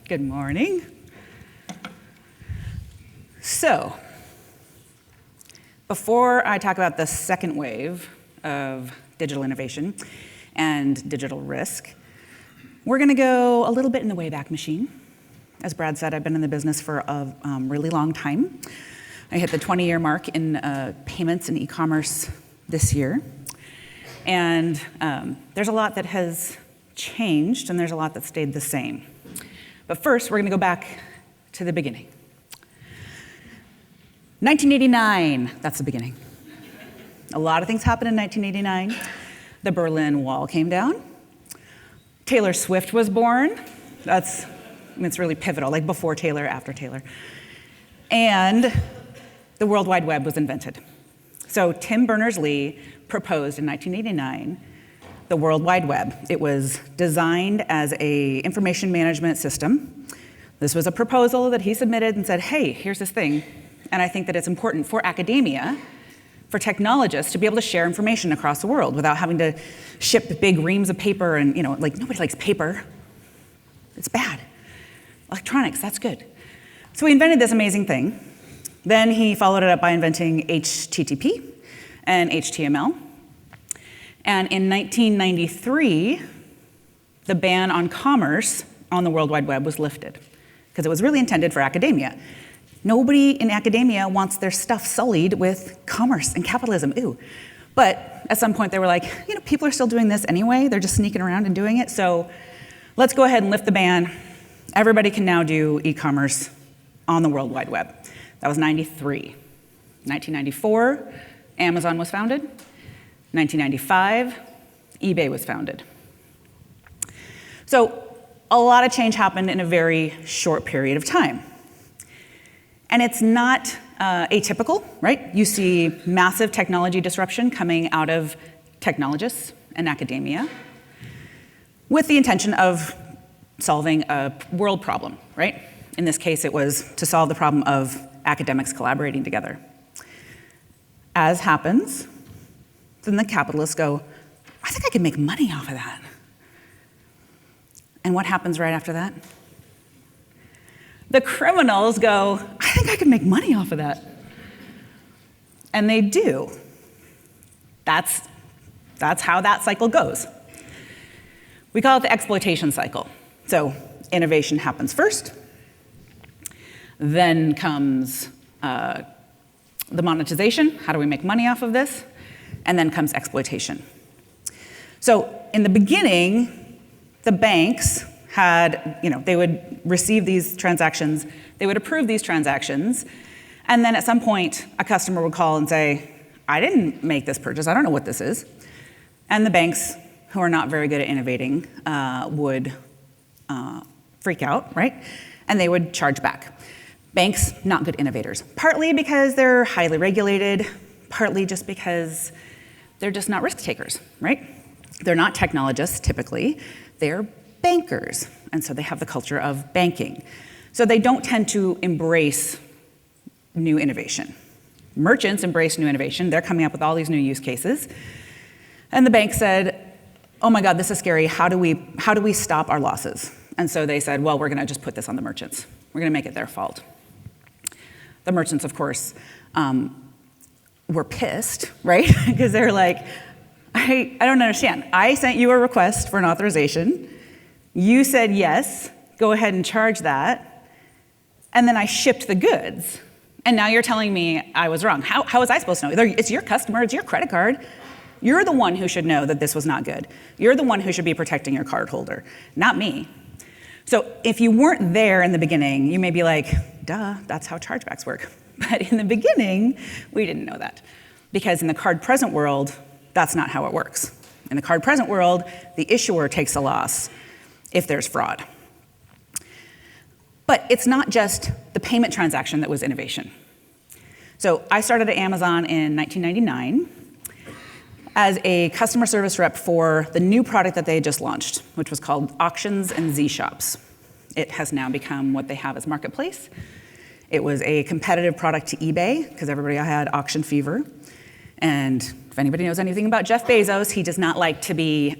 Good morning. So, before I talk about the second wave of digital innovation and digital risk, we're going to go a little bit in the Wayback Machine. As Brad said, I've been in the business for a really long time. I hit the 20-year mark in payments and e-commerce this year. And there's a lot that has changed, and there's a lot that stayed the same. But first, we're going to go back to the beginning. 1989, that's the beginning. A lot of things happened in 1989. The Berlin Wall came down. Taylor Swift was born. It's really pivotal, like before Taylor, after Taylor. And the World Wide Web was invented. So Tim Berners-Lee proposed in 1989 the World Wide Web. It was designed as an information management system. This was a proposal that he submitted and said, hey, here's this thing. And I think that it's important for academia, for technologists to be able to share information across the world without having to ship big reams of paper and, like nobody likes paper. It's bad. Electronics, that's good. So he invented this amazing thing. Then he followed it up by inventing HTTP and HTML. And in 1993, the ban on commerce on the World Wide Web was lifted because it was really intended for academia. Nobody in academia wants their stuff sullied with commerce and capitalism, ooh. But at some point they were like, people are still doing this anyway. They're just sneaking around and doing it. So let's go ahead and lift the ban. Everybody can now do e-commerce on the World Wide Web. That was 93. 1994, Amazon was founded. 1995, eBay was founded. So a lot of change happened in a very short period of time. And it's not atypical, right? You see massive technology disruption coming out of technologists and academia with the intention of solving a world problem, right? In this case, it was to solve the problem of academics collaborating together. As happens, then the capitalists go, I think I could make money off of that. And what happens right after that? The criminals go, I think I could make money off of that. And they do. That's how that cycle goes. We call it the exploitation cycle. So innovation happens first, then comes the monetization, how do we make money off of this? And then comes exploitation. So in the beginning, the banks had, they would receive these transactions, they would approve these transactions, and then at some point, a customer would call and say, I didn't make this purchase, I don't know what this is. And the banks, who are not very good at innovating, would freak out, right? And they would charge back. Banks, not good innovators, partly because they're highly regulated, partly just because they're just not risk takers, right? They're not technologists, typically. They're bankers, and so they have the culture of banking. So they don't tend to embrace new innovation. Merchants embrace new innovation. They're coming up with all these new use cases. And the bank said, oh my God, this is scary. How do we stop our losses? And so they said, well, we're gonna just put this on the merchants. We're gonna make it their fault. The merchants, of course, were pissed, right? Because they're like, I don't understand. I sent you a request for an authorization. You said yes, go ahead and charge that. And then I shipped the goods. And now you're telling me I was wrong. How was I supposed to know? It's your customer, it's your credit card. You're the one who should know that this was not good. You're the one who should be protecting your card holder, not me. So if you weren't there in the beginning, you may be like, duh, that's how chargebacks work. But in the beginning, we didn't know that. Because in the card-present world, that's not how it works. In the card-present world, the issuer takes a loss if there's fraud. But it's not just the payment transaction that was innovation. So I started at Amazon in 1999 as a customer service rep for the new product that they had just launched, which was called Auctions and Z-Shops. It has now become what they have as Marketplace. It was a competitive product to eBay, because everybody had auction fever. And if anybody knows anything about Jeff Bezos, he does not like to be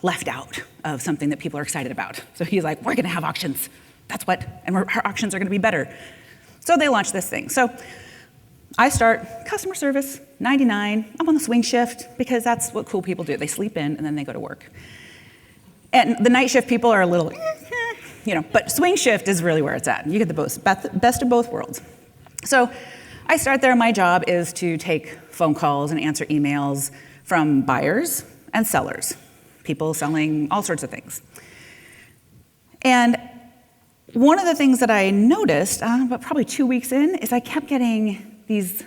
left out of something that people are excited about. So he's like, we're gonna have auctions. and our auctions are gonna be better. So they launched this thing. So I start customer service, 99. I'm on the swing shift because that's what cool people do. They sleep in and then they go to work. And the night shift people are a little, but swing shift is really where it's at. You get the best of both worlds. So I start there. My job is to take phone calls and answer emails from buyers and sellers, people selling all sorts of things. And one of the things that I noticed, but probably 2 weeks in, is I kept getting these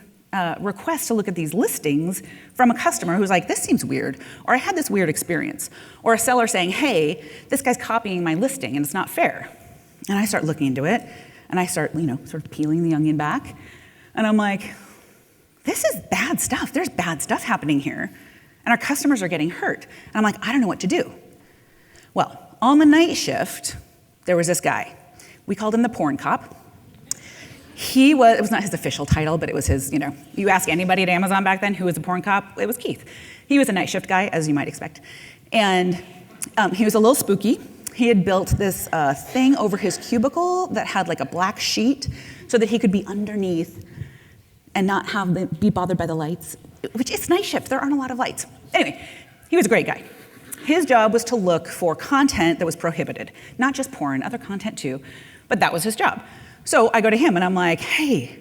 requests to look at these listings from a customer who's like, this seems weird, or I had this weird experience, or a seller saying, hey, this guy's copying my listing and it's not fair. And I start looking into it, and I start, sort of peeling the onion back, and I'm like, this is bad stuff. There's bad stuff happening here, and our customers are getting hurt. And I'm like, I don't know what to do. Well, on the night shift, there was this guy. We called him the porn cop. It was not his official title, but it was his, you ask anybody at Amazon back then who was a porn cop, it was Keith. He was a night shift guy, as you might expect. And he was a little spooky. He had built this thing over his cubicle that had like a black sheet so that he could be underneath and not be bothered by the lights, which it's night shift, there aren't a lot of lights. Anyway, he was a great guy. His job was to look for content that was prohibited, not just porn, other content too, but that was his job. So I go to him and I'm like, hey,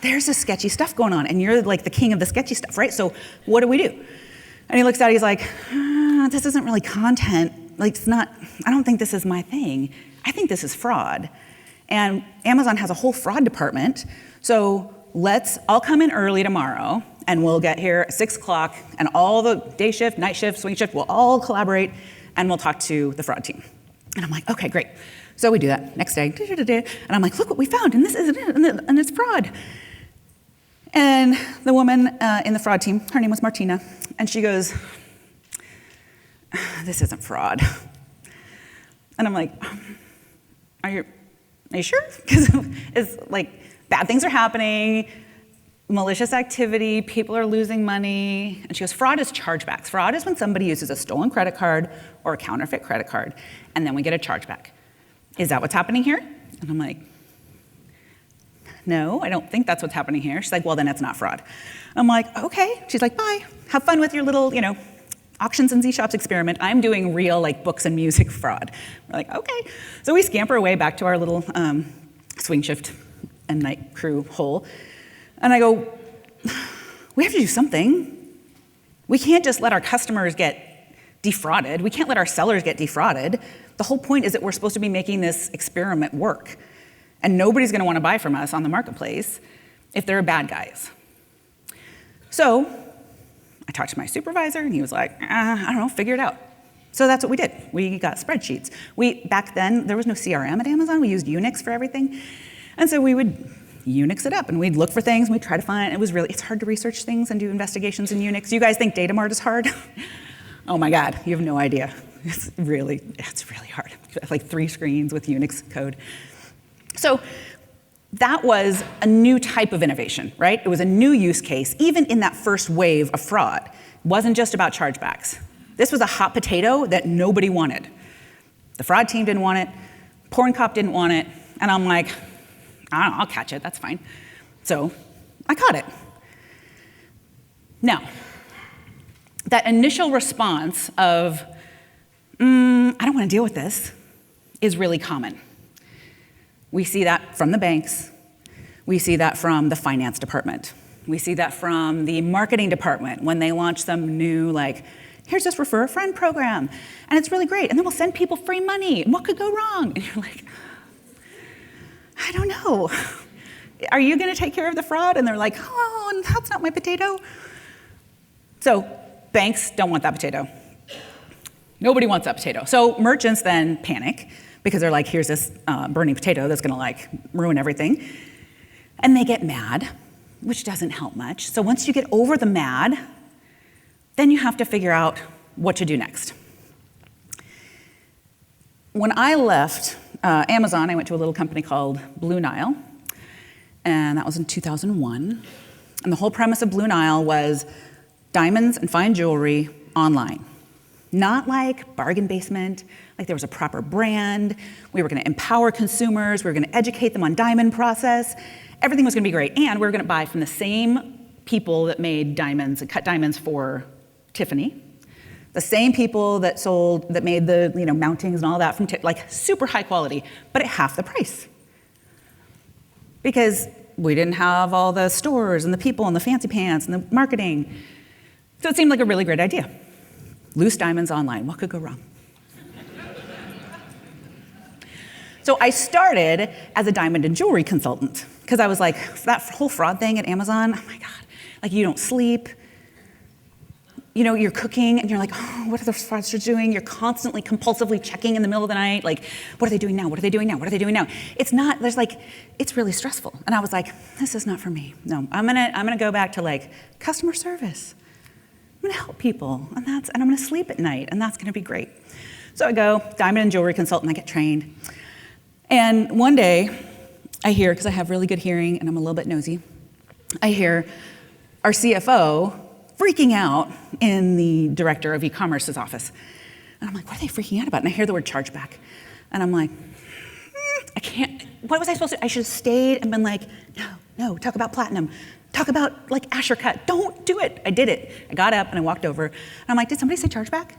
there's this sketchy stuff going on and you're like the king of the sketchy stuff, right? So what do we do? And he looks at it, he's like, this isn't really content. Like, I don't think this is my thing. I think this is fraud. And Amazon has a whole fraud department. So I'll come in early tomorrow and we'll get here at 6 o'clock and all the day shift, night shift, swing shift, we'll all collaborate and we'll talk to the fraud team. And I'm like, okay, great. So we do that next day, and I'm like, look what we found, and this isn't it, and it's fraud. And the woman in the fraud team, her name was Martina, and she goes, this isn't fraud. And I'm like, are you sure? Because it's like bad things are happening, malicious activity, people are losing money. And she goes, fraud is chargebacks. Fraud is when somebody uses a stolen credit card or a counterfeit credit card, and then we get a chargeback. Is that what's happening here? And I'm like, no, I don't think that's what's happening here. She's like, well, then it's not fraud. I'm like, okay. She's like, bye. Have fun with your little, auctions and Z-shops experiment. I'm doing real books and music fraud. We're like, okay. So we scamper away back to our little swing shift and night crew hole. And I go, we have to do something. We can't just let our customers get defrauded. We can't let our sellers get defrauded. The whole point is that we're supposed to be making this experiment work. And nobody's going to want to buy from us on the marketplace if they're bad guys. So I talked to my supervisor, and he was like, I don't know, figure it out. So that's what we did. We got spreadsheets. Back then, there was no CRM at Amazon. We used Unix for everything. And so we would Unix it up, and we'd look for things, and we'd try to find, it's hard to research things and do investigations in Unix. You guys think data mart is hard? Oh my God, you have no idea. It's really hard. Like 3 screens with Unix code. So that was a new type of innovation, right? It was a new use case, even in that first wave of fraud. It wasn't just about chargebacks. This was a hot potato that nobody wanted. The fraud team didn't want it, porn cop didn't want it, and I'm like, I don't know, I'll catch it, that's fine. So I caught it. Now, that initial response of, I don't want to deal with this, is really common. We see that from the banks. We see that from the finance department. We see that from the marketing department when they launch some new, here's this refer a friend program, and it's really great, and then we'll send people free money. What could go wrong? And you're like, I don't know. Are you going to take care of the fraud? And they're like, oh, that's not my potato. So banks don't want that potato. Nobody wants that potato. So merchants then panic because they're like, here's this burning potato that's going to ruin everything. And they get mad, which doesn't help much. So once you get over the mad, then you have to figure out what to do next. When I left Amazon, I went to a little company called Blue Nile, and that was in 2001. And the whole premise of Blue Nile was diamonds and fine jewelry online. Not like bargain basement, like there was a proper brand. We were gonna empower consumers. We were gonna educate them on diamond process. Everything was gonna be great. And we were gonna buy from the same people that made diamonds and cut diamonds for Tiffany, the same people that made the mountings and all that from like super high quality, but at half the price. Because we didn't have all the stores and the people and the fancy pants and the marketing. So it seemed like a really great idea. Loose diamonds online, what could go wrong? So I started as a diamond and jewelry consultant because I was like, that whole fraud thing at Amazon, oh my God, like you don't sleep, you're cooking and you're like, oh, what are the fraudsters doing? You're constantly compulsively checking in the middle of the night, like, what are they doing now? What are they doing now? What are they doing now? It's really stressful. And I was like, this is not for me. No, I'm gonna go back to like customer service. I'm gonna help people, and I'm gonna sleep at night, and that's gonna be great. So I go, diamond and jewelry consultant, I get trained. And one day, I hear, because I have really good hearing and I'm a little bit nosy, I hear our CFO freaking out in the director of e-commerce's office. And I'm like, what are they freaking out about? And I hear the word chargeback. And I'm like, I can't, what was I supposed to do? I should have stayed and been like, no, talk about platinum. Talk about like Asher cut. Don't do it. I did it. I got up and I walked over. And I'm like, did somebody say chargeback?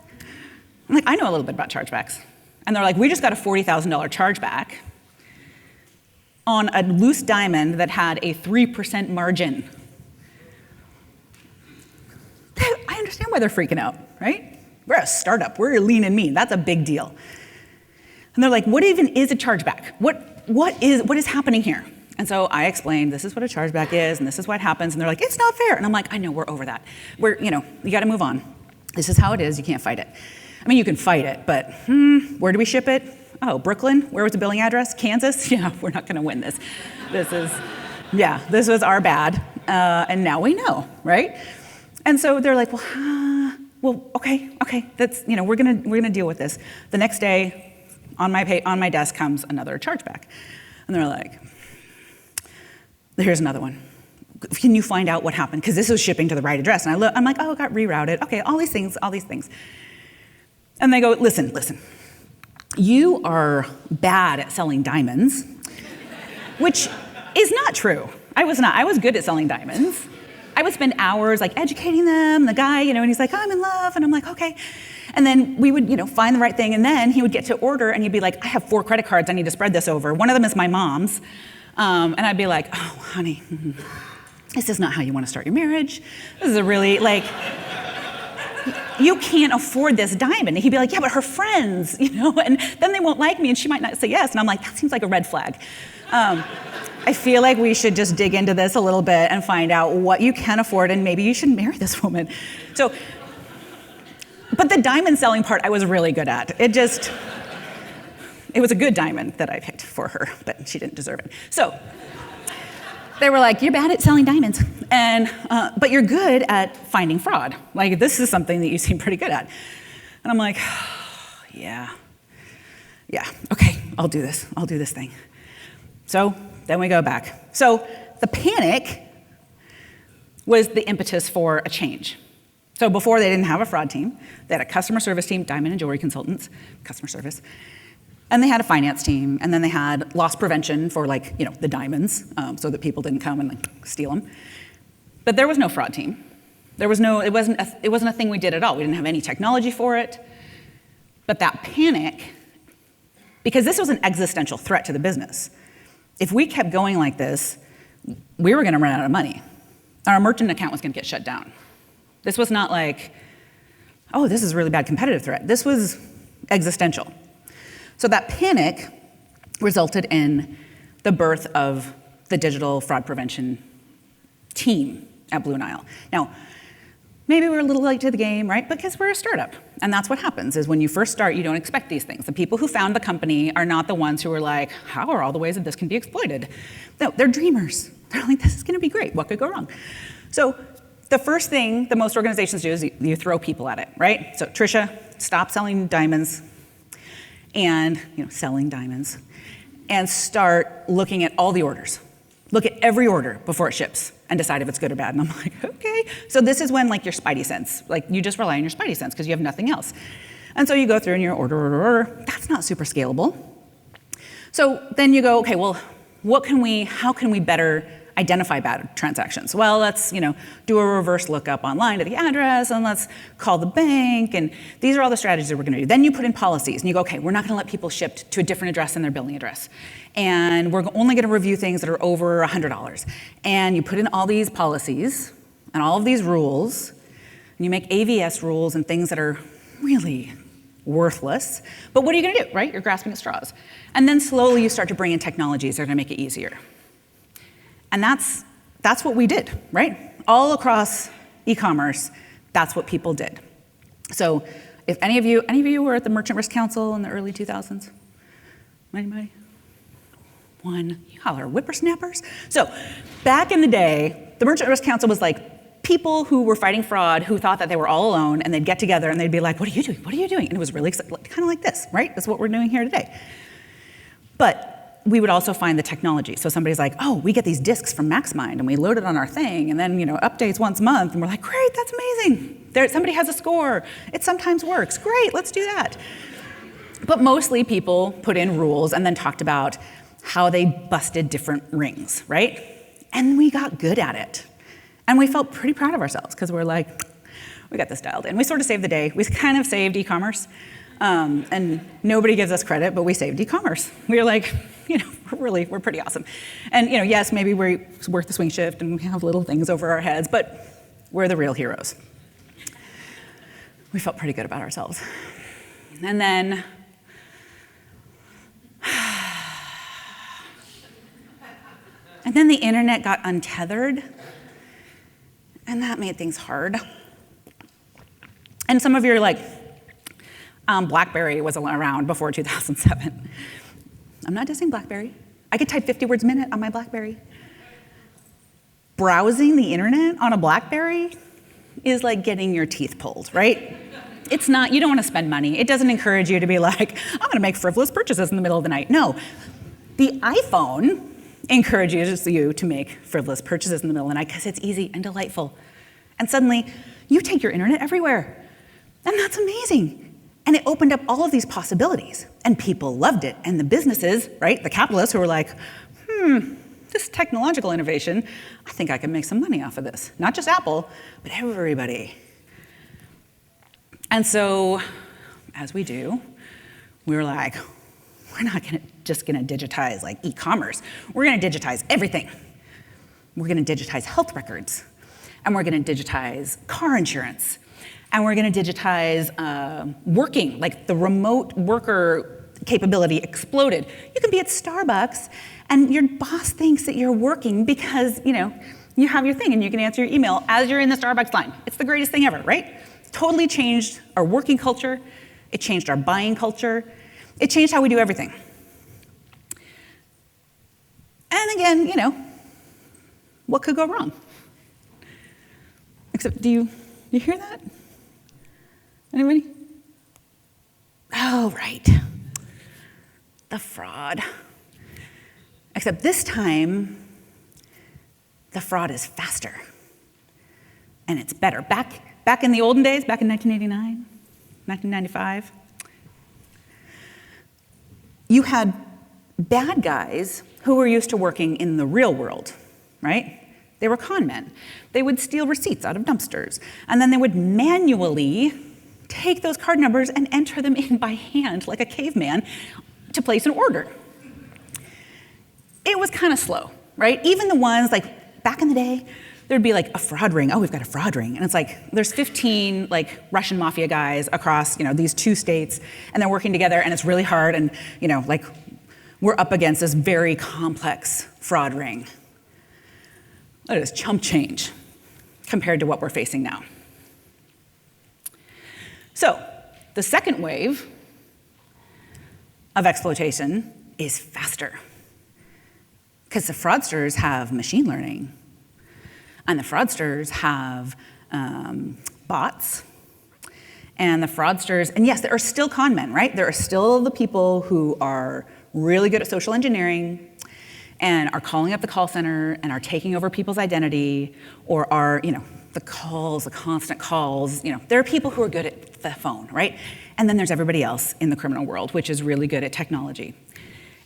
I'm like, I know a little bit about chargebacks. And they're like, we just got a $40,000 chargeback on a loose diamond that had a 3% margin. I understand why they're freaking out, right? We're a startup. We're lean and mean. That's a big deal. And they're like, what even is a chargeback? What is happening here? And so I explained, this is what a chargeback is, and this is what happens. And they're like, it's not fair. And I'm like, I know, we're over that. You got to move on. This is how it is. You can't fight it. I mean, you can fight it, but where do we ship it? Oh, Brooklyn? Where was the billing address? Kansas? Yeah, we're not going to win this. This was our bad. And now we know, right? And so they're like, okay, that's, we're gonna deal with this. The next day, on my desk comes another chargeback. And they're like, here's another one. Can you find out what happened? Because this was shipping to the right address. And I'm like, oh, it got rerouted. Okay, all these things. And they go, listen, you are bad at selling diamonds, which is not true. I was not. I was good at selling diamonds. I would spend hours like educating them, the guy, and he's like, oh, I'm in love. And I'm like, okay. And then we would, find the right thing. And then he would get to order and he'd be like, I have 4 credit cards I need to spread this over. One of them is my mom's. And I'd be like, oh, honey, this is not how you want to start your marriage. This is a really, you can't afford this diamond. And he'd be like, yeah, but her friends, and then they won't like me and she might not say yes. And I'm like, that seems like a red flag. I feel like we should just dig into this a little bit and find out what you can afford, and maybe you should marry this woman. But the diamond selling part I was really good at. It was a good diamond that I picked for her, but she didn't deserve it. So they were like, you're bad at selling diamonds, but you're good at finding fraud. Like, this is something that you seem pretty good at. And I'm like, yeah, okay, I'll do this thing. So then we go back. So the panic was the impetus for a change. So before, they didn't have a fraud team. They had a customer service team, diamond and jewelry consultants, customer service. And they had a finance team, and then they had loss prevention for the diamonds, so that people didn't come and steal them. But there was no fraud team. It wasn't a thing we did at all. We didn't have any technology for it. But that panic, because this was an existential threat to the business. If we kept going like this, we were gonna run out of money. Our merchant account was gonna get shut down. This was not like, oh, this is a really bad competitive threat. This was existential. So that panic resulted in the birth of the digital fraud prevention team at Blue Nile. Now, maybe we're a little late to the game, right? Because we're a startup. And that's what happens, is when you first start, you don't expect these things. The people who found the company are not the ones who are like, how are all the ways that this can be exploited? No, they're dreamers. They're like, this is gonna be great. What could go wrong? So the first thing that most organizations do is you throw people at it, right? So Tricia, stop selling diamonds and selling diamonds, and start looking at all the orders. look at every order before it ships and decide if it's good or bad. And I'm like, okay. So this is when like your spidey sense, like you just rely on your spidey sense because you have nothing else. And so you go through and you order. That's not super scalable. So then you go, okay, well, how can we better identify bad transactions? Well, let's do a reverse lookup online to the address, and let's call the bank, and these are all the strategies that we're going to do. Then you put in policies, and you go, okay, we're not going to let people ship to a different address than their billing address, and we're only going to review things that are over $100. And you put in all these policies and all of these rules, and you make AVS rules and things that are really worthless. But what are you going to do, right? You're grasping at straws. And then slowly you start to bring in technologies that are going to make it easier. And that's what we did, right? All across e-commerce, that's what people did. So if any of you were at the Merchant Risk Council in the early 2000s? Anybody? One. Y'all are whippersnappers. So back in the day, the Merchant Risk Council was like people who were fighting fraud who thought that they were all alone, and they'd get together and they'd be like, what are you doing? What are you doing? And it was really kind of like this, right? That's what we're doing here today. But we would also find the technology. So somebody's like, oh, we get these disks from MaxMind, and we load it on our thing, and then updates once a month, and we're like, great, that's amazing. Somebody has a score. It sometimes works. Great, let's do that. But mostly people put in rules and then talked about how they busted different rings, right? And we got good at it. And we felt pretty proud of ourselves because we're like, we got this dialed in. We sort of saved the day. We kind of saved e-commerce. And nobody gives us credit, but we saved e-commerce. We were like, we're pretty awesome. And yes, maybe we're worth the swing shift and we have little things over our heads, but we're the real heroes. We felt pretty good about ourselves. And then, the internet got untethered, and that made things hard. And some of you are like, BlackBerry was around before 2007. I'm not dissing BlackBerry. I could type 50 words a minute on my BlackBerry. Browsing the internet on a BlackBerry is like getting your teeth pulled, right? It's not, you don't want to spend money. It doesn't encourage you to be like, I'm going to make frivolous purchases in the middle of the night. No, the iPhone encourages you to make frivolous purchases in the middle of the night because it's easy and delightful. And suddenly, you take your internet everywhere. And that's amazing. And it opened up all of these possibilities. And people loved it. And the businesses, right, the capitalists who were like, this technological innovation, I think I can make some money off of this. Not just Apple, but everybody. And so, as we do, we were like, we're not just gonna digitize like e-commerce. We're gonna digitize everything. We're gonna digitize health records. And we're gonna digitize car insurance. And we're gonna digitize working, like the remote worker capability exploded. You can be at Starbucks and your boss thinks that you're working because you have your thing and you can answer your email as you're in the Starbucks line. It's the greatest thing ever, right? It's totally changed our working culture. It changed our buying culture. It changed how we do everything. And again, what could go wrong? Except, do you hear that? Anybody? Oh, right. The fraud. Except this time, the fraud is faster. And it's better. Back in the olden days, back in 1989, 1995, you had bad guys who were used to working in the real world, right? They were con men. They would steal receipts out of dumpsters, and then they would manually take those card numbers and enter them in by hand, like a caveman, to place an order. It was kind of slow, right? Even the ones, like, back in the day, there'd be like a fraud ring. Oh, we've got a fraud ring. And it's like, there's 15 like Russian mafia guys across, these two states, and they're working together, and it's really hard, and, like, we're up against this very complex fraud ring. It is chump change compared to what we're facing now. So, the second wave of exploitation is faster. Because the fraudsters have machine learning, and the fraudsters have bots, and the fraudsters, and yes, there are still con men, right? There are still the people who are really good at social engineering, and are calling up the call center and are taking over people's identity, or are, the calls, the constant calls. There are people who are good at the phone, right? And then there's everybody else in the criminal world, which is really good at technology.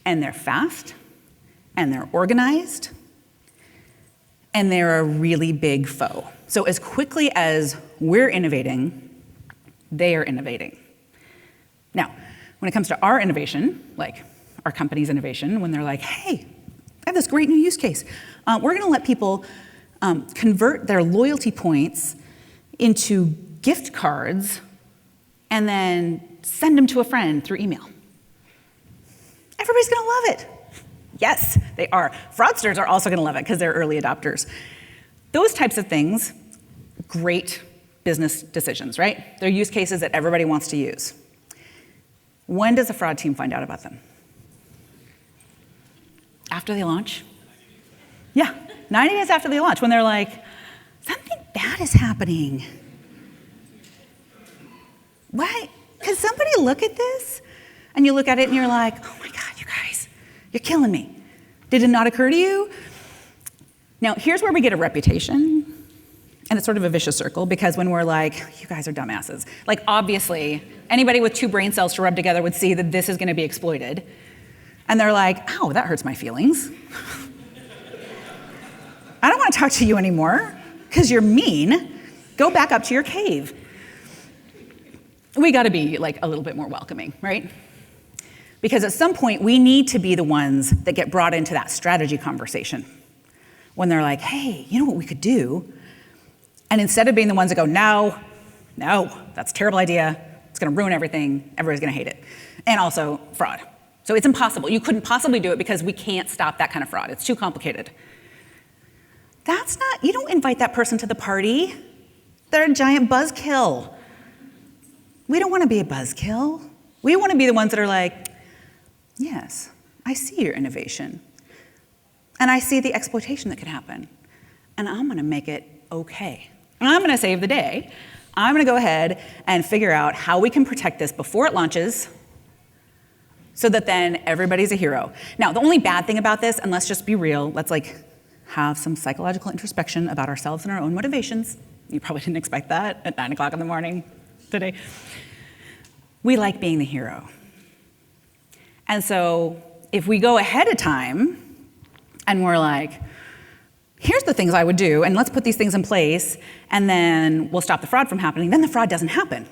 And they're fast, and they're organized, and they're a really big foe. So as quickly as we're innovating, they are innovating. Now, when it comes to our innovation, like our company's innovation, when they're like, hey, I have this great new use case. We're gonna let people convert their loyalty points into gift cards and then send them to a friend through email. Everybody's gonna love it. Yes, they are. Fraudsters are also gonna love it because they're early adopters. Those types of things, great business decisions, right? They're use cases that everybody wants to use. When does a fraud team find out about them? After they launch? Yeah, 90 days after they launch, when they're like, something bad is happening. What? Could somebody look at this? And you look at it and you're like, oh my God, you guys, you're killing me. Did it not occur to you? Now, here's where we get a reputation, and it's sort of a vicious circle, because when we're like, you guys are dumbasses, like obviously, anybody with 2 brain cells to rub together would see that this is gonna be exploited. And they're like, ow, that hurts my feelings. I don't want to talk to you anymore because you're mean. Go back up to your cave. We got to be like a little bit more welcoming, right? Because at some point, we need to be the ones that get brought into that strategy conversation. When they're like, hey, you know what we could do? And instead of being the ones that go, no, that's a terrible idea. It's going to ruin everything. Everybody's going to hate it. And also fraud. So it's impossible. You couldn't possibly do it because we can't stop that kind of fraud. It's too complicated. You don't invite that person to the party. They're a giant buzzkill. We don't want to be a buzzkill. We want to be the ones that are like, yes, I see your innovation. And I see the exploitation that could happen. And I'm going to make it okay. And I'm going to save the day. I'm going to go ahead and figure out how we can protect this before it launches, so that then everybody's a hero. Now, the only bad thing about this, and let's just be real, let's have some psychological introspection about ourselves and our own motivations. You probably didn't expect that at 9 o'clock in the morning today. We like being the hero. And so if we go ahead of time and we're like, here's the things I would do, and let's put these things in place, and then we'll stop the fraud from happening, then the fraud doesn't happen.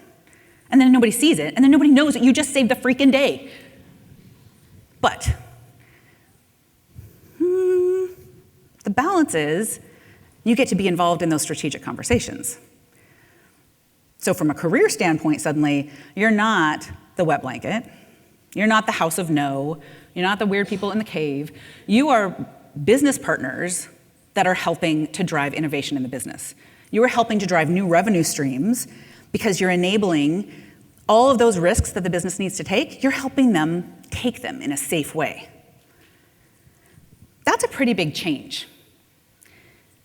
And then nobody sees it, and then nobody knows that you just saved the freaking day. But the balance is you get to be involved in those strategic conversations. So from a career standpoint, suddenly, you're not the wet blanket. You're not the house of no. You're not the weird people in the cave. You are business partners that are helping to drive innovation in the business. You are helping to drive new revenue streams because you're enabling all of those risks that the business needs to take. You're helping them take them in a safe way. That's a pretty big change.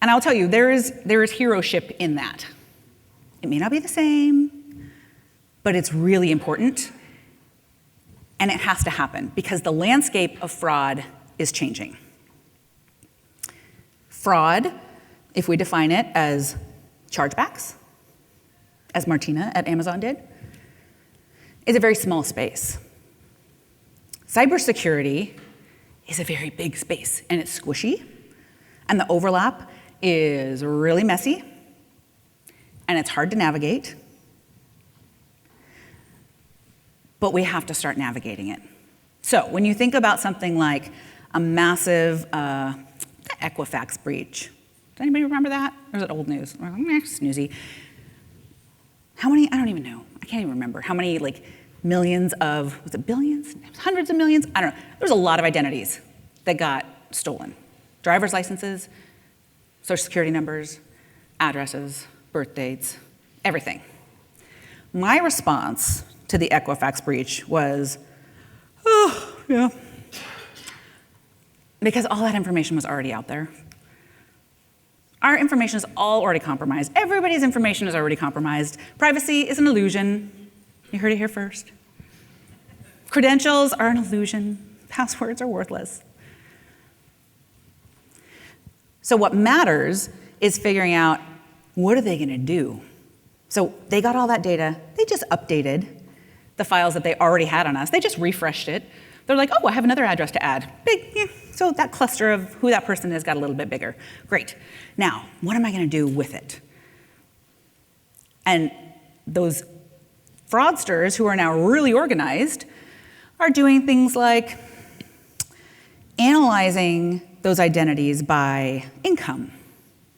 And I'll tell you, there is heroship in that. It may not be the same, but it's really important. And it has to happen because the landscape of fraud is changing. Fraud, if we define it as chargebacks, as Martina at Amazon did, is a very small space. Cybersecurity is a very big space, and it's squishy, and the overlap is really messy, and it's hard to navigate, but we have to start navigating it. So when you think about something like a massive Equifax breach, does anybody remember that? Or is it old news? Snoozy. How many, I don't even know, I can't even remember, how many millions of, was it billions? Hundreds of millions? I don't know. There's a lot of identities that got stolen. Driver's licenses, social security numbers, addresses, birth dates, everything. My response to the Equifax breach was, oh, yeah. Because all that information was already out there. Our information is all already compromised. Everybody's information is already compromised. Privacy is an illusion. You heard it here first. Credentials are an illusion. Passwords are worthless. So what matters is figuring out, what are they going to do? So they got all that data. They just updated the files that they already had on us. They just refreshed it. They're like, oh, I have another address to add. Big, yeah. So that cluster of who that person is got a little bit bigger. Great. Now, what am I going to do with it? And those fraudsters who are now really organized are doing things like analyzing those identities by income,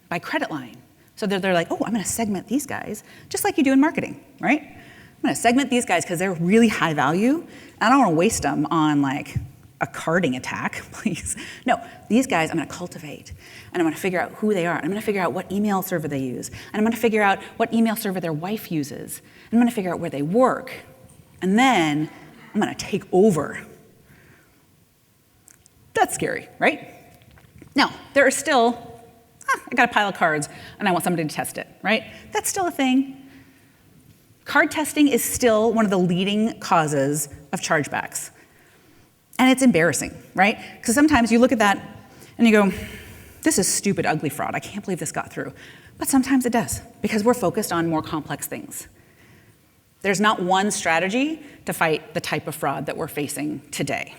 by credit line. So they're like, oh, I'm going to segment these guys, just like you do in marketing, right? I'm going to segment these guys because they're really high value, and I don't want to waste them on like a carding attack, please. No, these guys I'm going to cultivate, and I'm going to figure out who they are. And I'm going to figure out what email server they use, and I'm going to figure out what email server their wife uses. And I'm going to figure out where they work, and then I'm going to take over. That's scary, right? Now, there are still, I got a pile of cards, and I want somebody to test it, right? That's still a thing. Card testing is still one of the leading causes of chargebacks. And it's embarrassing, right? Because sometimes you look at that and you go, this is stupid, ugly fraud. I can't believe this got through. But sometimes it does, because we're focused on more complex things. There's not one strategy to fight the type of fraud that we're facing today.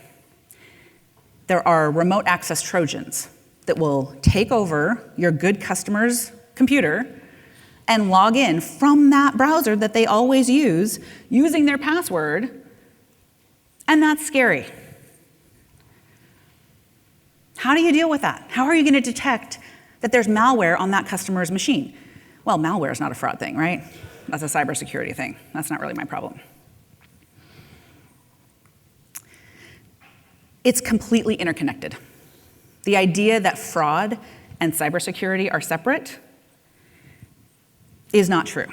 There are remote access Trojans that will take over your good customer's computer and log in from that browser that they always use, using their password, and that's scary. How do you deal with that? How are you going to detect that there's malware on that customer's machine? Well, malware is not a fraud thing, right? That's a cybersecurity thing. That's not really my problem. It's completely interconnected. The idea that fraud and cybersecurity are separate is not true.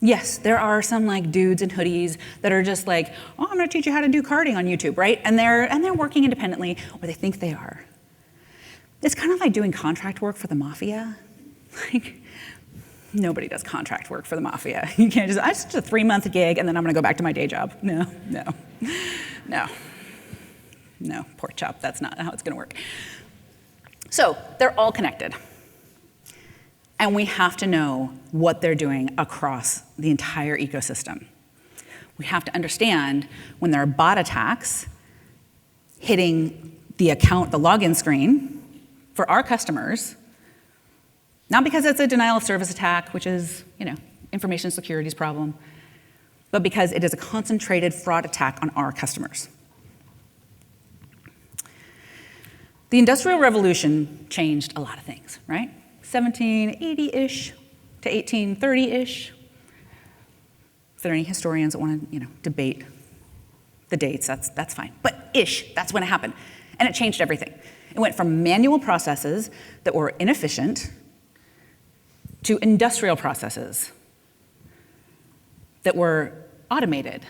Yes, there are some like dudes in hoodies that are just like, oh, I'm going to teach you how to do carding on YouTube, right? And they're working independently, or they think they are. It's kind of like doing contract work for the mafia. Like, nobody does contract work for the mafia. You can't it's just a 3-month gig, and then I'm going to go back to my day job. No, pork chop. That's not how it's going to work. So they're all connected. And we have to know what they're doing across the entire ecosystem. We have to understand when there are bot attacks hitting the account, the login screen for our customers, not because it's a denial of service attack, which is, information security's problem, but because it is a concentrated fraud attack on our customers. The Industrial Revolution changed a lot of things, right? 1780-ish to 1830-ish. If there are any historians that want to, debate the dates, that's fine. But ish, that's when it happened. And it changed everything. It went from manual processes that were inefficient to industrial processes that were automated.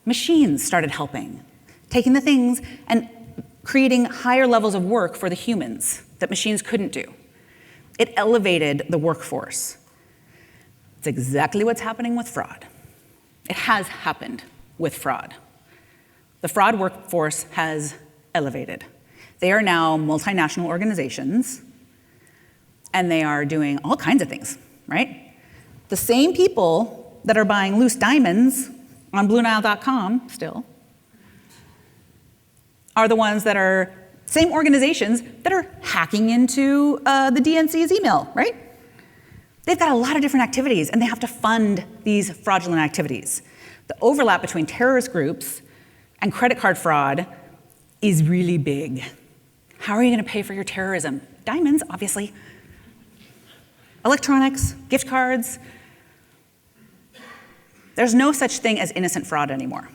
Machines started helping, taking the things and creating higher levels of work for the humans that machines couldn't do. It elevated the workforce. It's exactly what's happening with fraud. It has happened with fraud. The fraud workforce has elevated. They are now multinational organizations, and they are doing all kinds of things, right? The same people that are buying loose diamonds on BlueNile.com still are the ones that are same organizations that are hacking into the DNC's email, right? They've got a lot of different activities, and they have to fund these fraudulent activities. The overlap between terrorist groups and credit card fraud is really big. How are you going to pay for your terrorism? Diamonds, obviously. Electronics, gift cards. There's no such thing as innocent fraud anymore.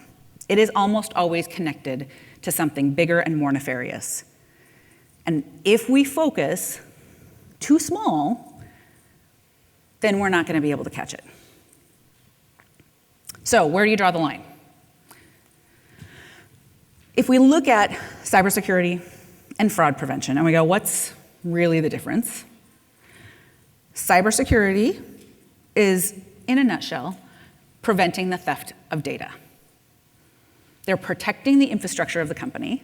It is almost always connected to something bigger and more nefarious. And if we focus too small, then we're not going to be able to catch it. So where do you draw the line? If we look at cybersecurity and fraud prevention, and we go, what's really the difference? Cybersecurity is, in a nutshell, preventing the theft of data. They're protecting the infrastructure of the company.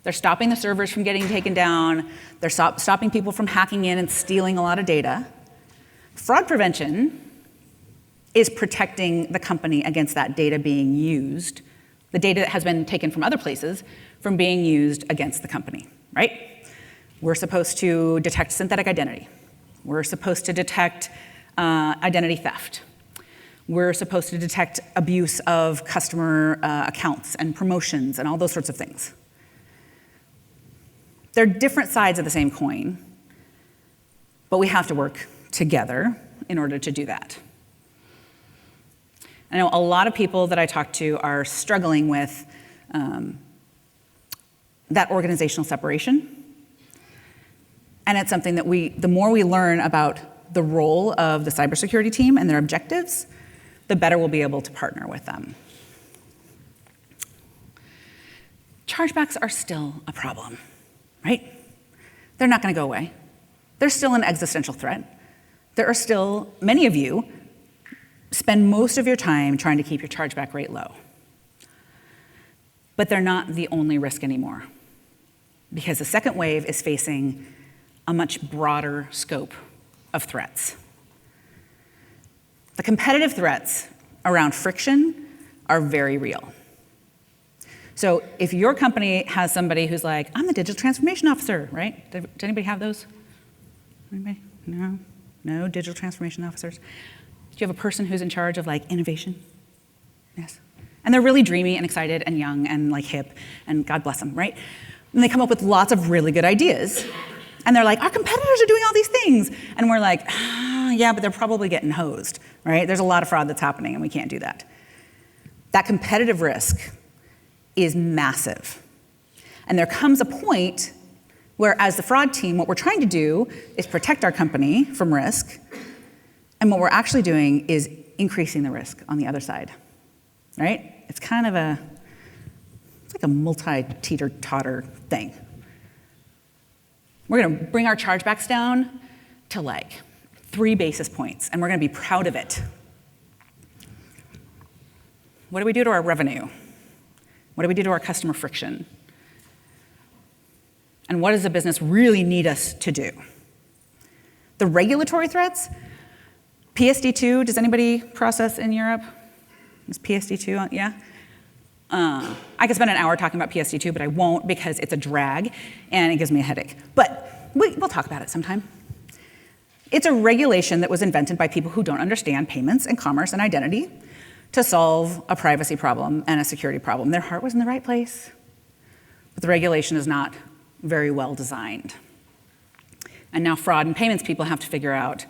They're stopping the servers from getting taken down. They're stopping people from hacking in and stealing a lot of data. Fraud prevention is protecting the company against that data being used, the data that has been taken from other places, from being used against the company, right? We're supposed to detect synthetic identity. We're supposed to detect identity theft. We're supposed to detect abuse of customer accounts and promotions and all those sorts of things. They're different sides of the same coin, but we have to work together in order to do that. I know a lot of people that I talk to are struggling with that organizational separation. And it's something that the more we learn about the role of the cybersecurity team and their objectives, the better we'll be able to partner with them. Chargebacks are still a problem, right? They're not going to go away. They're still an existential threat. There are still, many of you spend most of your time trying to keep your chargeback rate low. But they're not the only risk anymore, because the second wave is facing a much broader scope of threats. The competitive threats around friction are very real. So if your company has somebody who's like, I'm the digital transformation officer, right? Does anybody have those? Anybody? No? No digital transformation officers? Do you have a person who's in charge of like innovation? Yes. And they're really dreamy and excited and young and like hip, and God bless them, right? And they come up with lots of really good ideas. And they're like, our competitors are doing all these things. And we're like, yeah, but they're probably getting hosed, right? There's a lot of fraud that's happening, and we can't do that. That competitive risk is massive. And there comes a point where, as the fraud team, what we're trying to do is protect our company from risk, and what we're actually doing is increasing the risk on the other side, right? It's kind of it's like a multi-teeter-totter thing. We're going to bring our chargebacks down to like 3 basis points, and we're going to be proud of it. What do we do to our revenue? What do we do to our customer friction? And what does the business really need us to do? The regulatory threats, PSD2, does anybody process in Europe? Is PSD2, yeah? I could spend an hour talking about PSD2, but I won't because it's a drag and it gives me a headache. But we'll talk about it sometime. It's a regulation that was invented by people who don't understand payments and commerce and identity to solve a privacy problem and a security problem. Their heart was in the right place, but the regulation is not very well designed. And now fraud and payments people have to figure out,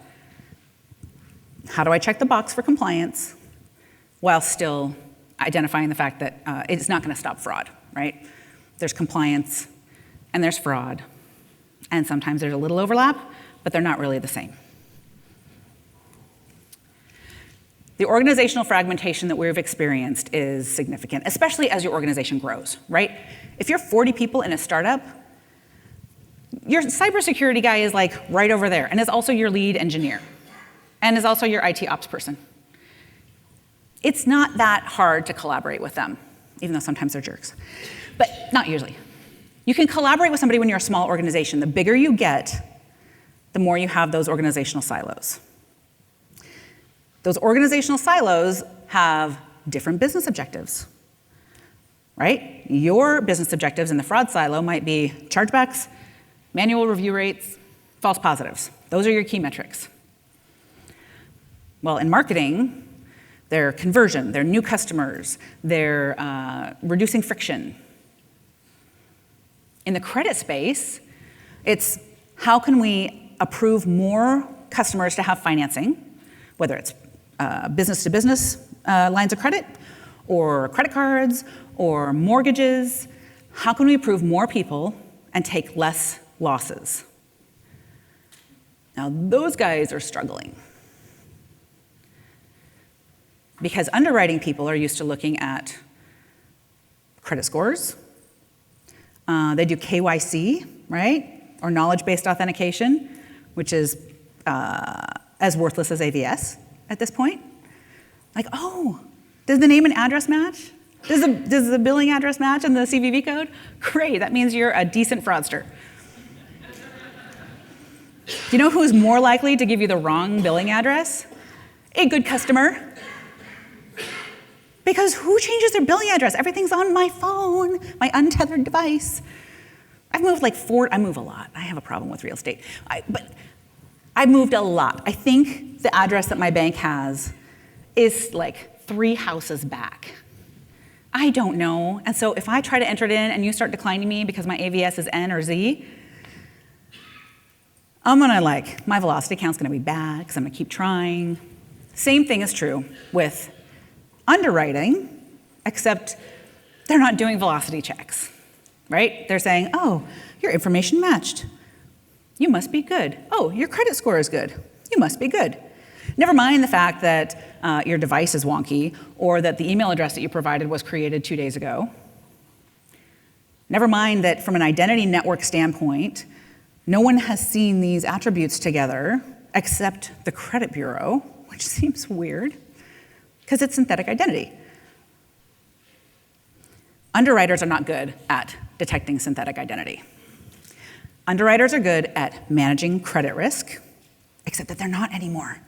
how do I check the box for compliance while still identifying the fact that it's not going to stop fraud, right? There's compliance and there's fraud, and sometimes there's a little overlap, but they're not really the same. The organizational fragmentation that we've experienced is significant, especially as your organization grows, right? If you're 40 people in a startup, your cybersecurity guy is like right over there and is also your lead engineer and is also your IT ops person. It's not that hard to collaborate with them, even though sometimes they're jerks, but not usually. You can collaborate with somebody when you're a small organization. The bigger you get, the more you have those organizational silos. Those organizational silos have different business objectives, right? Your business objectives in the fraud silo might be chargebacks, manual review rates, false positives. Those are your key metrics. Well, in marketing, they're conversion, they're new customers, they're reducing friction. In the credit space, it's how can we approve more customers to have financing, whether it's business-to-business lines of credit, or credit cards, or mortgages. How can we approve more people and take less losses? Now, those guys are struggling, because underwriting people are used to looking at credit scores. They do KYC, right? Or knowledge-based authentication, which is as worthless as AVS at this point. Like, oh, does the name and address match? Does the billing address match in the CVV code? Great, that means you're a decent fraudster. Do you know who's more likely to give you the wrong billing address? A good customer. Because who changes their billing address? Everything's on my phone, my untethered device. I move a lot. I have a problem with real estate. But I moved a lot. I think the address that my bank has is like 3 houses back. I don't know. And so if I try to enter it in and you start declining me because my AVS is N or Z, my velocity count's gonna be bad because I'm gonna keep trying. Same thing is true with underwriting, except they're not doing velocity checks, right? They're saying, oh, your information matched. You must be good. Oh, your credit score is good. You must be good. Never mind the fact that your device is wonky or that the email address that you provided was created 2 days ago. Never mind that from an identity network standpoint, no one has seen these attributes together except the credit bureau, which seems weird because it's synthetic identity. Underwriters are not good at detecting synthetic identity. Underwriters are good at managing credit risk, except that they're not anymore.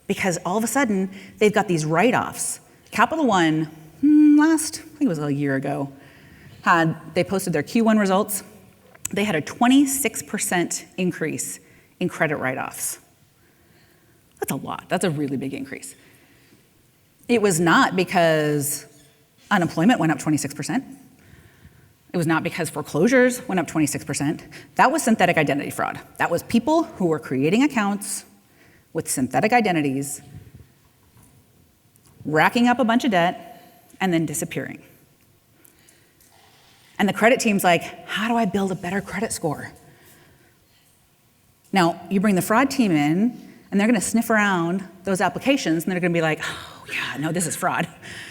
Because all of a sudden, they've got these write-offs. Capital One, I think it was a year ago, they posted their Q1 results. They had a 26% increase in credit write-offs. That's a lot. That's a really big increase. It was not because unemployment went up 26%. It was not because foreclosures went up 26%. That was synthetic identity fraud. That was people who were creating accounts with synthetic identities, racking up a bunch of debt, and then disappearing. And the credit team's like, how do I build a better credit score? Now, you bring the fraud team in, and they're gonna sniff around those applications, and they're gonna be like, oh yeah, no, this is fraud.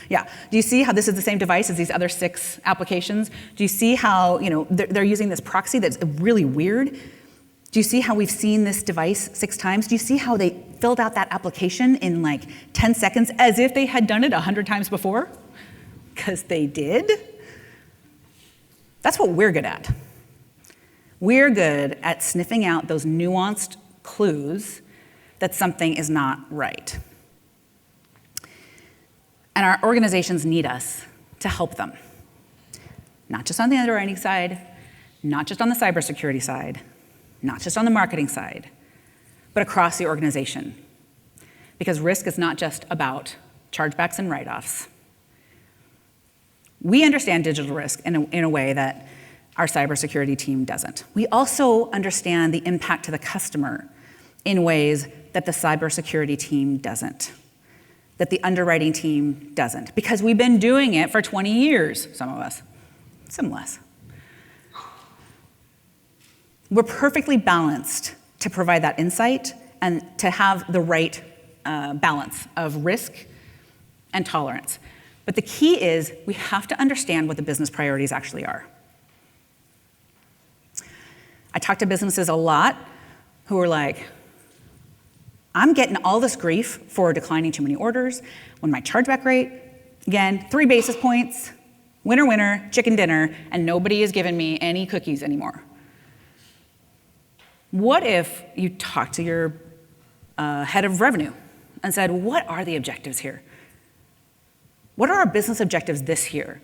Yeah, do you see how this is the same device as these other 6 applications? Do you see how they're using this proxy that's really weird? Do you see how we've seen this device 6 times? Do you see how they filled out that application in like 10 seconds as if they had done it 100 times before? Because they did. That's what we're good at. We're good at sniffing out those nuanced clues that something is not right. And our organizations need us to help them. Not just on the underwriting side, not just on the cybersecurity side, not just on the marketing side, but across the organization. Because risk is not just about chargebacks and write-offs. We understand digital risk in a way that our cybersecurity team doesn't. We also understand the impact to the customer in ways that the cybersecurity team doesn't, that the underwriting team doesn't, because we've been doing it for 20 years, some of us, some less. We're perfectly balanced to provide that insight and to have the right balance of risk and tolerance. But the key is we have to understand what the business priorities actually are. I talk to businesses a lot who are like, I'm getting all this grief for declining too many orders when my chargeback rate, again, 3 basis points, winner, winner, chicken dinner, and nobody is giving me any cookies anymore. What if you talked to your head of revenue and said, what are the objectives here? What are our business objectives this year?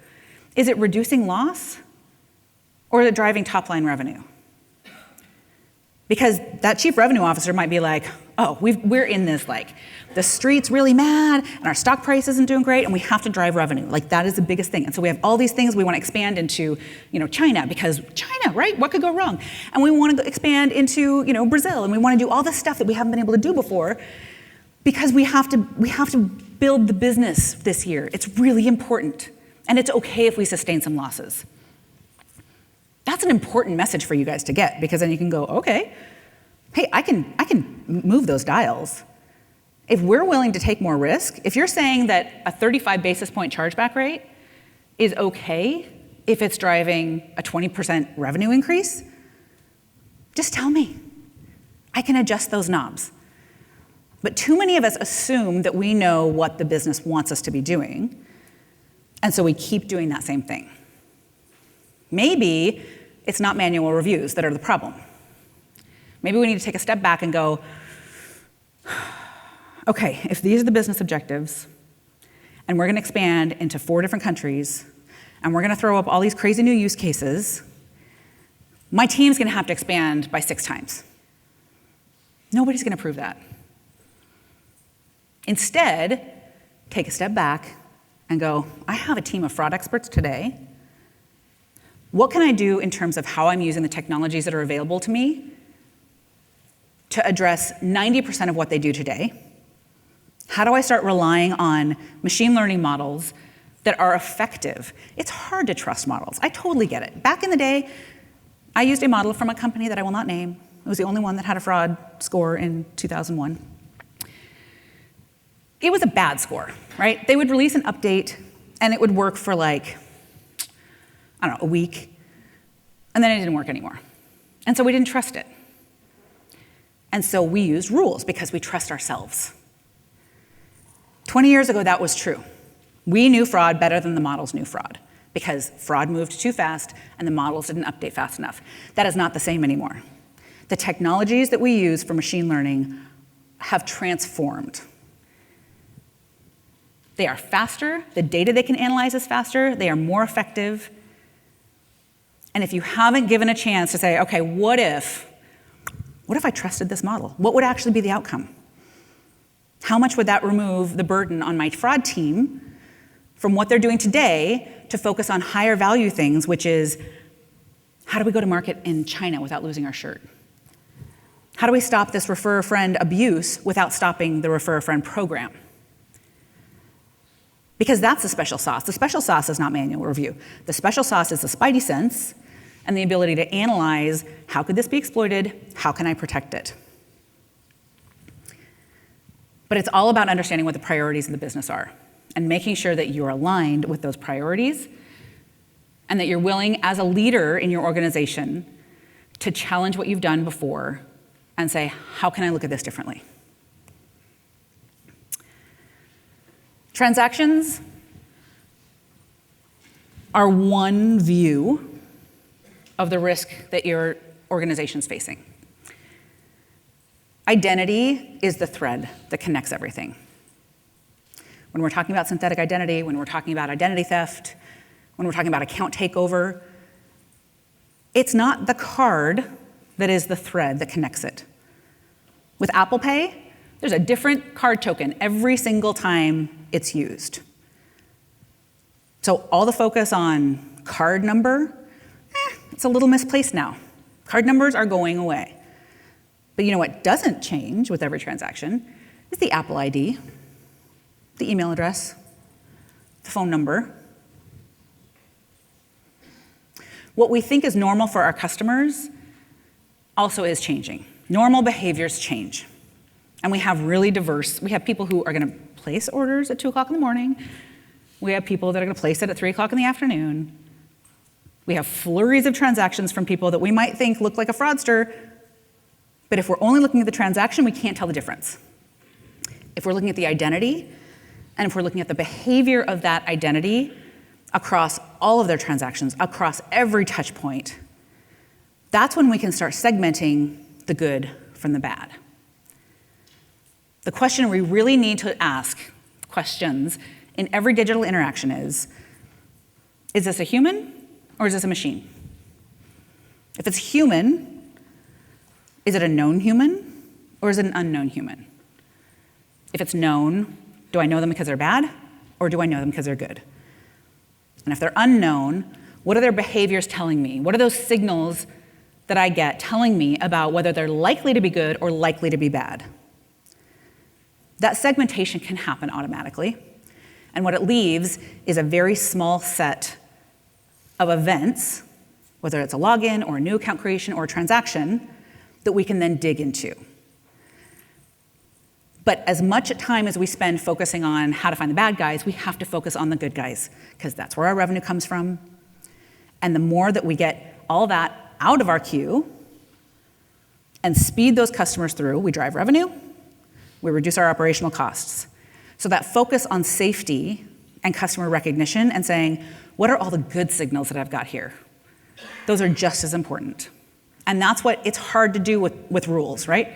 Is it reducing loss or is it driving top-line revenue? Because that chief revenue officer might be like, oh, we're in this, like, the street's really mad and our stock price isn't doing great and we have to drive revenue. Like, that is the biggest thing. And so we have all these things we want to expand into, China, because China, right? What could go wrong? And we want to expand into, Brazil, and we want to do all this stuff that we haven't been able to do before because we have to build the business this year. It's really important. And it's okay if we sustain some losses. That's an important message for you guys to get, because then you can go, okay, hey, I can move those dials. If we're willing to take more risk, if you're saying that a 35 basis point chargeback rate is okay if it's driving a 20% revenue increase, just tell me. I can adjust those knobs. But too many of us assume that we know what the business wants us to be doing, And so we keep doing that same thing. Maybe it's not manual reviews that are the problem. Maybe we need to take a step back and go, okay, if these are the business objectives, and we're going to expand into 4 different countries, and we're going to throw up all these crazy new use cases, my team's going to have to expand by 6 times. Nobody's going to prove that. Instead, take a step back and go, I have a team of fraud experts today. What can I do in terms of how I'm using the technologies that are available to me to address 90% of what they do today? How do I start relying on machine learning models that are effective? It's hard to trust models. I totally get it. Back in the day, I used a model from a company that I will not name. It was the only one that had a fraud score in 2001. It was a bad score, right? They would release an update, and it would work for like, I don't know, a week, and then it didn't work anymore. And so we didn't trust it. And so we used rules because we trust ourselves. 20 years ago, that was true. We knew fraud better than the models knew fraud because fraud moved too fast and the models didn't update fast enough. That is not the same anymore. The technologies that we use for machine learning have transformed. They are faster, the data they can analyze is faster, they are more effective. And if you haven't given a chance to say, okay, what if I trusted this model? What would actually be the outcome? How much would that remove the burden on my fraud team from what they're doing today to focus on higher value things, which is, how do we go to market in China without losing our shirt? How do we stop this refer a friend abuse without stopping the refer a friend program? Because that's the special sauce. The special sauce is not manual review. The special sauce is the spidey sense and the ability to analyze, how could this be exploited? How can I protect it? But it's all about understanding what the priorities of the business are and making sure that you're aligned with those priorities and that you're willing, as a leader in your organization, to challenge what you've done before and say, how can I look at this differently? Transactions are one view of the risk that your organization's facing. Identity is the thread that connects everything. When we're talking about synthetic identity, when we're talking about identity theft, when we're talking about account takeover, it's not the card that is the thread that connects it. With Apple Pay, there's a different card token every single time it's used. So all the focus on card number, it's a little misplaced now. Card numbers are going away. But you know what doesn't change with every transaction is the Apple ID, the email address, the phone number. What we think is normal for our customers also is changing. Normal behaviors change. And we have people who are going to place orders at 2 o'clock in the morning. We have people that are going to place it at 3 o'clock in the afternoon. We have flurries of transactions from people that we might think look like a fraudster, but if we're only looking at the transaction, we can't tell the difference. If we're looking at the identity, and if we're looking at the behavior of that identity across all of their transactions, across every touch point, that's when we can start segmenting the good from the bad. The question we really need to ask questions in every digital interaction is this a human or is this a machine? If it's human, is it a known human or is it an unknown human? If it's known, do I know them because they're bad or do I know them because they're good? And if they're unknown, what are their behaviors telling me? What are those signals that I get telling me about whether they're likely to be good or likely to be bad? That segmentation can happen automatically. And what it leaves is a very small set of events, whether it's a login or a new account creation or a transaction, that we can then dig into. But as much time as we spend focusing on how to find the bad guys, we have to focus on the good guys, because that's where our revenue comes from. And the more that we get all that out of our queue and speed those customers through, we drive revenue, we reduce our operational costs. So that focus on safety and customer recognition and saying, what are all the good signals that I've got here? Those are just as important. And that's what it's hard to do with rules, right?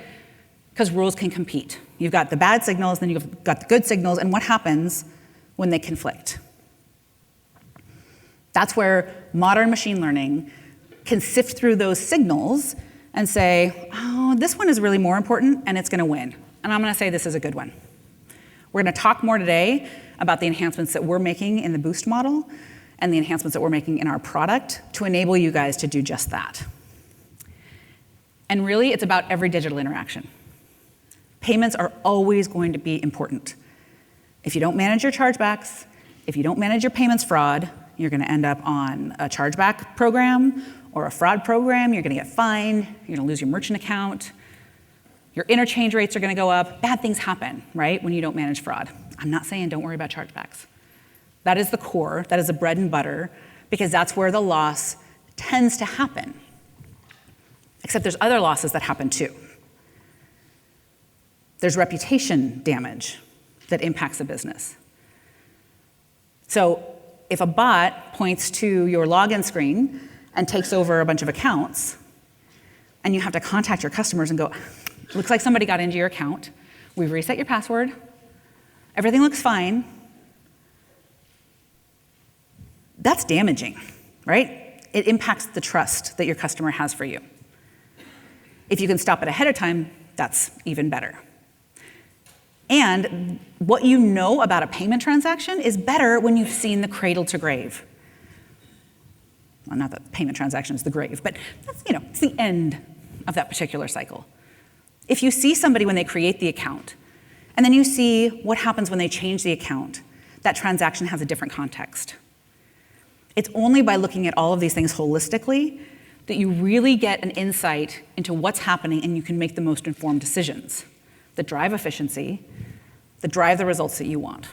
Because rules can compete. You've got the bad signals, then you've got the good signals, and what happens when they conflict? That's where modern machine learning can sift through those signals and say, oh, this one is really more important, and it's going to win. And I'm going to say this is a good one. We're going to talk more today about the enhancements that we're making in the Boost model and the enhancements that we're making in our product to enable you guys to do just that. And really, it's about every digital interaction. Payments are always going to be important. If you don't manage your chargebacks, if you don't manage your payments fraud, you're going to end up on a chargeback program or a fraud program. You're going to get fined. You're going to lose your merchant account. Your interchange rates are going to go up. Bad things happen, right, when you don't manage fraud. I'm not saying don't worry about chargebacks. That is the core. That is the bread and butter, because that's where the loss tends to happen. Except there's other losses that happen too. There's reputation damage that impacts a business. So if a bot points to your login screen and takes over a bunch of accounts, and you have to contact your customers and go, looks like somebody got into your account, we've reset your password, everything looks fine, that's damaging, right? It impacts the trust that your customer has for you. If you can stop it ahead of time, that's even better. And what you know about a payment transaction is better when you've seen the cradle to grave. Well, not that the payment transaction is the grave, but that's, it's the end of that particular cycle. If you see somebody when they create the account, and then you see what happens when they change the account, that transaction has a different context. It's only by looking at all of these things holistically that you really get an insight into what's happening and you can make the most informed decisions that drive efficiency, that drive the results that you want.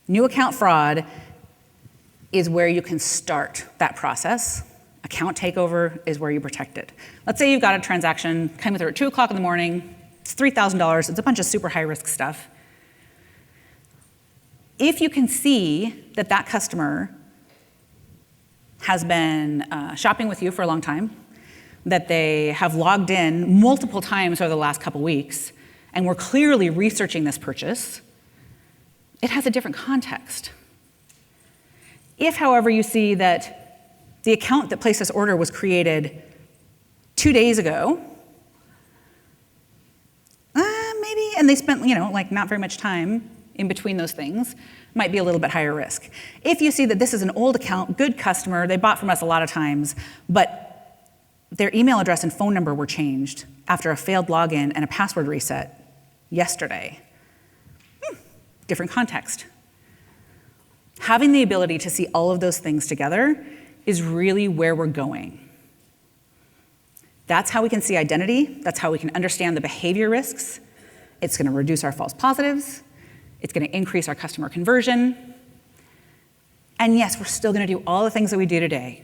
New account fraud is where you can start that process. Account takeover is where you protect it. Let's say you've got a transaction, came through at 2 o'clock in the morning, it's $3,000, it's a bunch of super high-risk stuff. If you can see that that customer has been shopping with you for a long time, that they have logged in multiple times over the last couple weeks, and we're clearly researching this purchase, it has a different context. If, however, you see that the account that placed this order was created 2 days ago, maybe, and they spent, not very much time in between those things, might be a little bit higher risk. If you see that this is an old account, good customer, they bought from us a lot of times, but their email address and phone number were changed after a failed login and a password reset yesterday, different context. Having the ability to see all of those things together is really where we're going. That's how we can see identity. That's how we can understand the behavior risks. It's going to reduce our false positives. It's going to increase our customer conversion. And yes, we're still going to do all the things that we do today.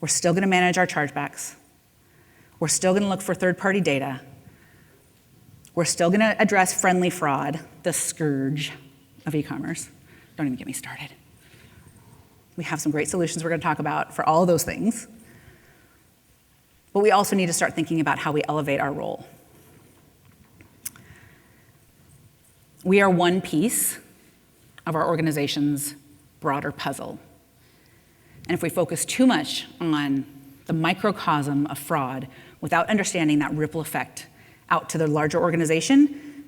We're still going to manage our chargebacks. We're still going to look for third-party data. We're still going to address friendly fraud, the scourge of e-commerce. Don't even get me started. We have some great solutions we're going to talk about for all of those things. But we also need to start thinking about how we elevate our role. We are one piece of our organization's broader puzzle. And if we focus too much on the microcosm of fraud without understanding that ripple effect out to the larger organization,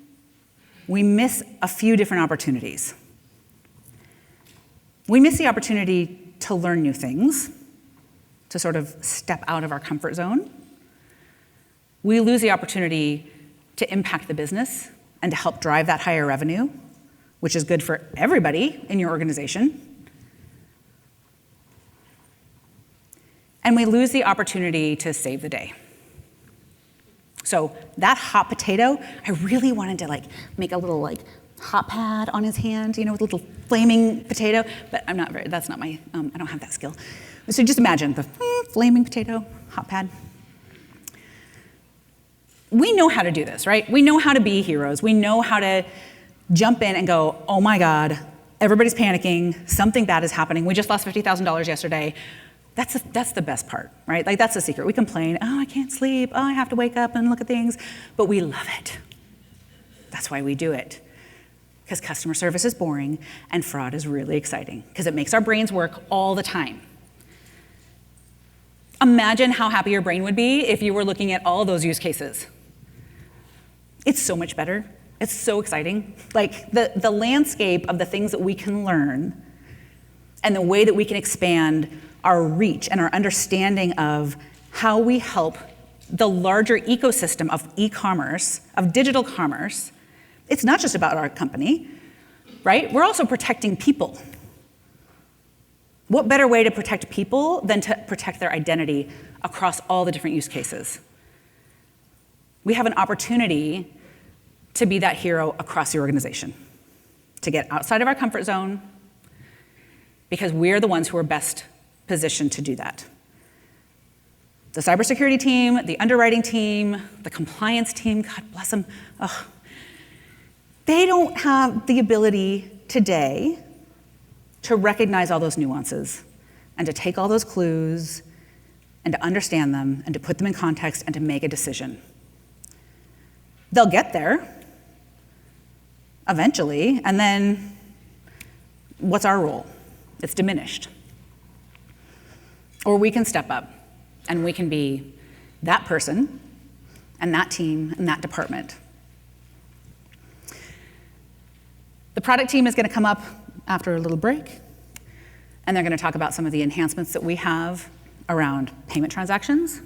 we miss a few different opportunities. We miss the opportunity to learn new things, to sort of step out of our comfort zone. We lose the opportunity to impact the business and to help drive that higher revenue, which is good for everybody in your organization. And we lose the opportunity to save the day. So that hot potato, I really wanted to make a little hot pad on his hand, with a little flaming potato, but that's not my, I don't have that skill. So just imagine the flaming potato, hot pad. We know how to do this, right? We know how to be heroes. We know how to jump in and go, oh my God, everybody's panicking, something bad is happening, we just lost $50,000 yesterday. That's the best part, right? Like, that's the secret. We complain, oh, I can't sleep, oh, I have to wake up and look at things, but we love it. That's why we do it. Because customer service is boring and fraud is really exciting, because it makes our brains work all the time. Imagine how happy your brain would be if you were looking at all those use cases. It's so much better. It's so exciting. Like, the landscape of the things that we can learn and the way that we can expand our reach and our understanding of how we help the larger ecosystem of e-commerce, of digital commerce. It's not just about our company, right? We're also protecting people. What better way to protect people than to protect their identity across all the different use cases? We have an opportunity to be that hero across the organization, to get outside of our comfort zone, because we're the ones who are best positioned to do that. The cybersecurity team, the underwriting team, the compliance team, God bless them, they don't have the ability today to recognize all those nuances and to take all those clues and to understand them and to put them in context and to make a decision. They'll get there eventually, and then what's our role? It's diminished. Or we can step up and we can be that person and that team and that department. The product team is going to come up after a little break, and they're going to talk about some of the enhancements that we have around payment transactions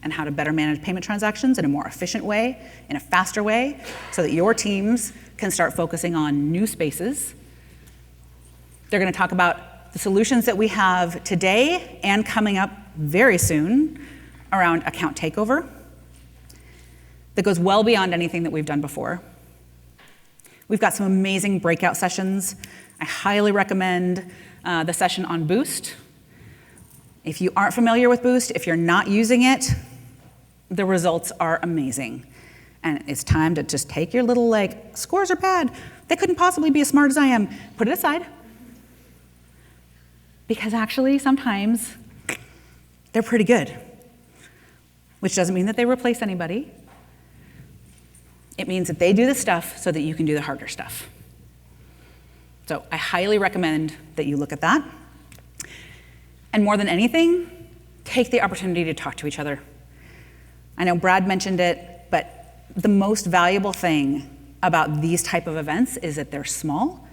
and how to better manage payment transactions in a more efficient way, in a faster way, so that your teams can start focusing on new spaces. They're going to talk about the solutions that we have today and coming up very soon around account takeover that goes well beyond anything that we've done before. We've got some amazing breakout sessions. I highly recommend the session on Boost. If you aren't familiar with Boost, if you're not using it, the results are amazing. And it's time to just take your little, like, scores are bad, they couldn't possibly be as smart as I am, put it aside. Because actually, sometimes they're pretty good, which doesn't mean that they replace anybody. It means that they do the stuff so that you can do the harder stuff. So I highly recommend that you look at that. And more than anything, take the opportunity to talk to each other. I know Brad mentioned it, but the most valuable thing about these type of events is that they're small,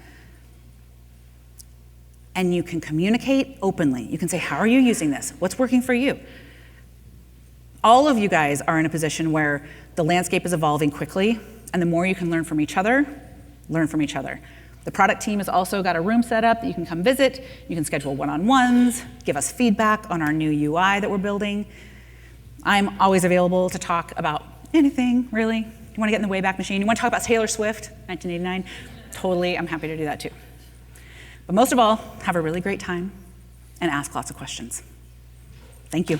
and you can communicate openly. You can say, how are you using this? What's working for you? All of you guys are in a position where the landscape is evolving quickly, and the more you can learn from each other, learn from each other. The product team has also got a room set up that you can come visit. You can schedule one-on-ones, give us feedback on our new UI that we're building. I'm always available to talk about anything, really. You want to get in the Wayback Machine? You want to talk about Taylor Swift, 1989? Totally, I'm happy to do that too. But most of all, have a really great time and ask lots of questions. Thank you.